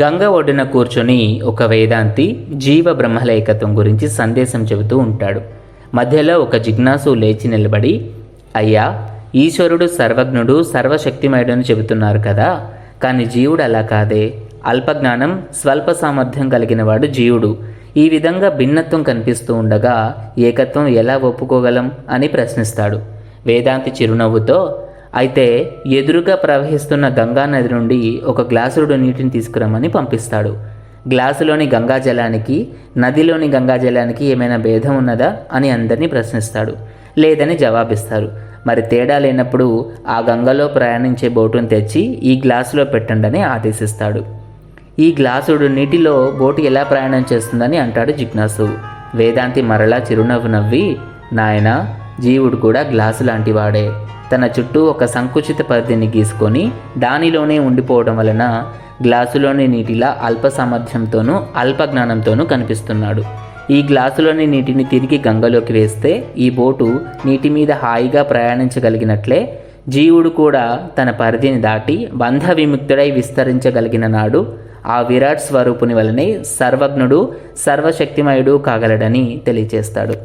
గంగ ఒడ్డున కూర్చొని ఒక వేదాంతి జీవ బ్రహ్మల ఏకత్వం గురించి సందేశం చెబుతూ ఉంటాడు. మధ్యలో ఒక జిజ్ఞాసు లేచి నిలబడి, అయ్యా, ఈశ్వరుడు సర్వజ్ఞుడు సర్వశక్తిమయుడని చెబుతున్నారు కదా, కానీ జీవుడు అలా కాదే, అల్పజ్ఞానం స్వల్ప సామర్థ్యం కలిగిన వాడు జీవుడు. ఈ విధంగా భిన్నత్వం కనిపిస్తూ ఉండగా ఏకత్వం ఎలా ఒప్పుకోగలం అని ప్రశ్నిస్తాడు. వేదాంతి చిరునవ్వుతో, అయితే ఎదురుగా ప్రవహిస్తున్న గంగా నది నుండి ఒక గ్లాసుడు నీటిని తీసుకురమ్మని పంపిస్తాడు. గ్లాసులోని గంగాజలానికి నదిలోని గంగాజలానికి ఏమైనా భేదం ఉన్నదా అని అందరినీ ప్రశ్నిస్తాడు. లేదని జవాబిస్తారు. మరి తేడా లేనప్పుడు ఆ గంగలో ప్రయాణించే బోటును తెచ్చి ఈ గ్లాసులో పెట్టండి ఆదేశిస్తాడు. ఈ గ్లాసుడు నీటిలో బోటు ఎలా ప్రయాణం చేస్తుందని అంటాడు జిజ్ఞాసు. వేదాంతి మరలా చిరునవ్వు నవ్వి, నాయనా, జీవుడు కూడా గ్లాసు లాంటి వాడే. తన చుట్టూ ఒక సంకుచిత పరిధిని గీసుకొని దానిలోనే ఉండిపోవడం వలన గ్లాసులోని నీటిలా అల్ప సామర్థ్యంతోనూ అల్ప జ్ఞానంతోనూ కనిపిస్తున్నాడు. ఈ గ్లాసులోని నీటిని తిరిగి గంగలోకి వేస్తే ఈ బోటు నీటి మీద హాయిగా ప్రయాణించగలిగినట్లే జీవుడు కూడా తన పరిధిని దాటి బంధ విముక్తుడై విస్తరించగలిగిన నాడు ఆ విరాట్ స్వరూపుని వలనే సర్వజ్ఞుడు సర్వశక్తిమయుడు కాగలడని తెలియచేస్తాడు.